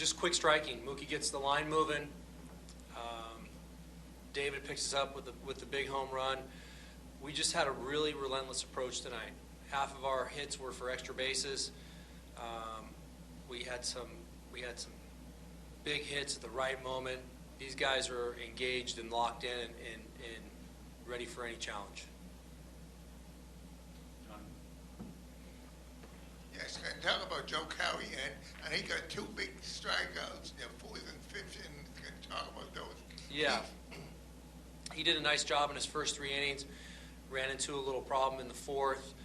just quick striking. Mookie gets the line moving. David picks us up with the big home run. We just had a really relentless approach tonight. Half of our hits were for extra bases. We had some big hits at the right moment. These guys are engaged and locked in and ready for any challenge. Yes, can talk about Joe Carey, and he got 2 big strikeouts, 4th and 5th, and can talk about those. Yeah. He did a nice job in his first 3 innings. Ran into a little problem in the 4th.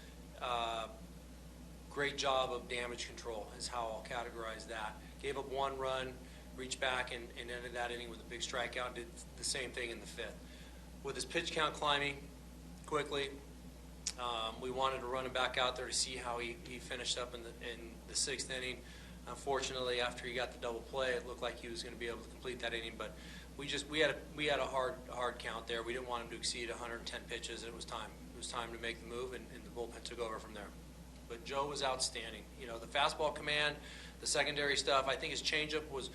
Great job of damage control is how I'll categorize that. Gave up 1 run, reached back and ended that inning with a big strikeout. Did the same thing in the 5th. With his pitch count climbing quickly, we wanted to run him back out there to see how he finished up in the 6th inning. Unfortunately, after he got the double play, it looked like he was going to be able to complete that inning, but we had a hard count there. We didn't want him to exceed 110 pitches. It was time. It was time to make the move, and the bullpen took over from there. But Joe was outstanding. The fastball command, the secondary stuff. I think his changeup was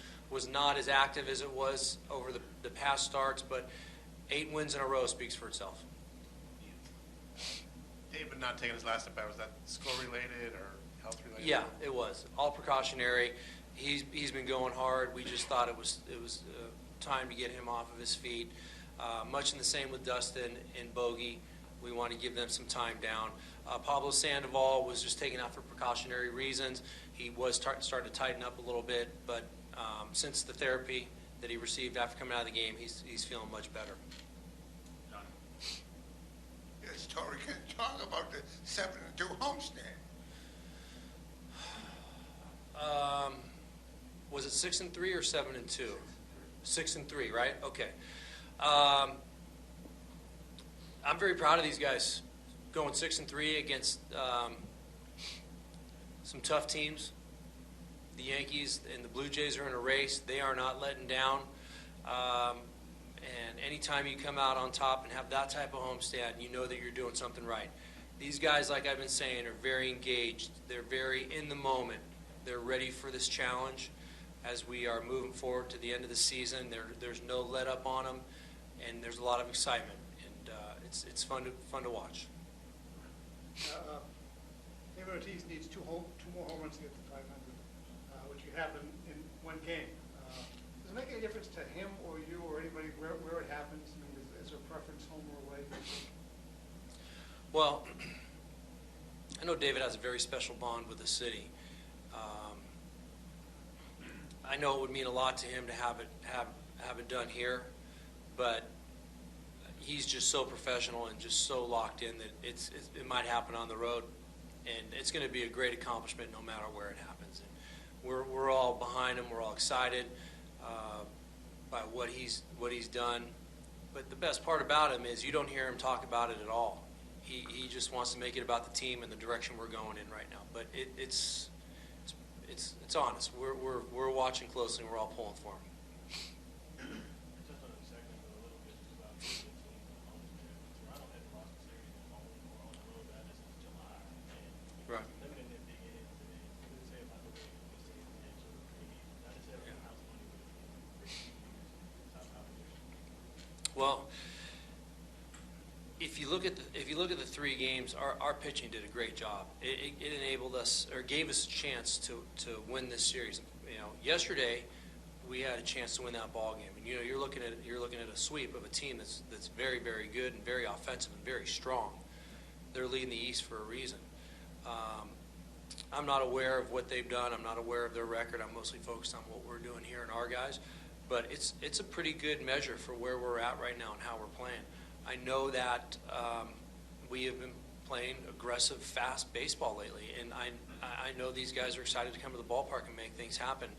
not as active as it was over the past starts, but 8 wins in a row speaks for itself. David not taking his last at bat, was that score related or health related? Yeah, it was all precautionary. He's been going hard. We just thought it was time to get him off of his feet. Much in the same with Dustin and Bogey. We want to give them some time down. Pablo Sandoval was just taken out for precautionary reasons. He was starting to tighten up a little bit, but since the therapy that he received after coming out of the game, he's feeling much better. Yes, Torey, can you talk about the 7-2 homestand? Was it 6-3 or 7-2? 6-3, right? Okay. I'm very proud of these guys going 6-3 against some tough teams. The Yankees and the Blue Jays are in a race. They are not letting down. And anytime you come out on top and have that type of homestand, you know that you're doing something right. These guys, like I've been saying, are very engaged. They're very in the moment. They're ready for this challenge. As we are moving forward to the end of the season, there's no let up on them, and there's a lot of excitement, and it's fun to watch. David Ortiz needs two more home runs to get to 500, which you have in one game. Does it make any difference to him or you or anybody where it happens? I mean, is there a preference home or away? Well, I know David has a very special bond with the city. I know it would mean a lot to him to have it done here, but he's just so professional and just so locked in that it might happen on the road, and it's going to be a great accomplishment no matter where it happens. And we're all behind him. We're all excited by what he's done. But the best part about him is you don't hear him talk about it at all. He just wants to make it about the team and the direction we're going in right now. But it's honest. We're watching closely and we're all pulling for him. Right. Well, if you look at the 3 games, our pitching did a great job. It enabled us or gave us a chance to win this series. Yesterday we had a chance to win that ball game, and you're looking at a sweep of a team that's very, very good and very offensive and very strong. They're leading the East for a reason. I'm not aware of what they've done. I'm not aware of their record. I'm mostly focused on what we're doing here in our guys. But it's a pretty good measure for where we're at right now and how we're playing. I know that we have been playing aggressive, fast baseball lately, and I know these guys are excited to come to the ballpark and make things happen.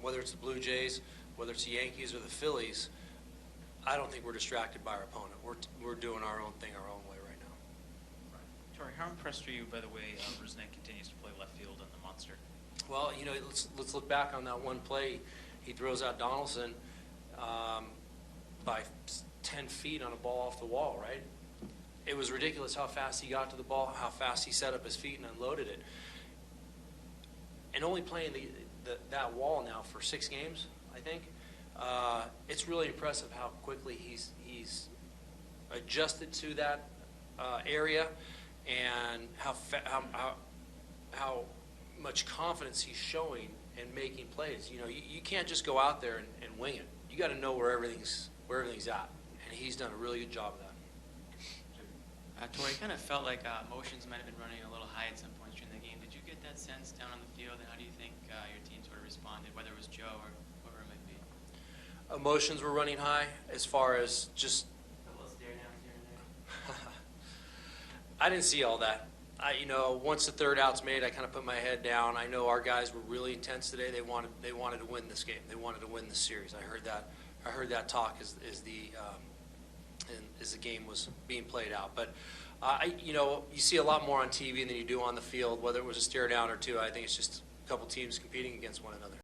Whether it's the Blue Jays, whether it's the Yankees or the Phillies, I don't think we're distracted by our opponent. We're doing our own thing our own way right now. Right. Torey, how impressed are you by the way Rusnak continues to play left field in the Monster? Well, let's look back on that one play. He throws out Donaldson by 10 feet on a ball off the wall, right? It was ridiculous how fast he got to the ball, how fast he set up his feet and unloaded it. And only playing that wall now for 6 games, I think. It's really impressive how quickly he's adjusted to that area, and how much confidence he's showing in making plays. You know, you can't just go out there and wing it. You got to know where everything's at, and he's done a really good job of that. Torey, kind of felt like emotions might have been running a little high at some points during the game. Did you get that sense down on the field, and how do you think your team sort of responded, whether it was Joe or whoever it might be? Emotions were running high as far as just. A little stare downs here and there. I didn't see all that. Once the third out's made, I kind of put my head down. I know our guys were really intense today. They wanted to win this game. They wanted to win the series. I heard that talk as the game was being played out. But you see a lot more on TV than you do on the field. Whether it was a stare down or two, I think it's just a couple teams competing against one another.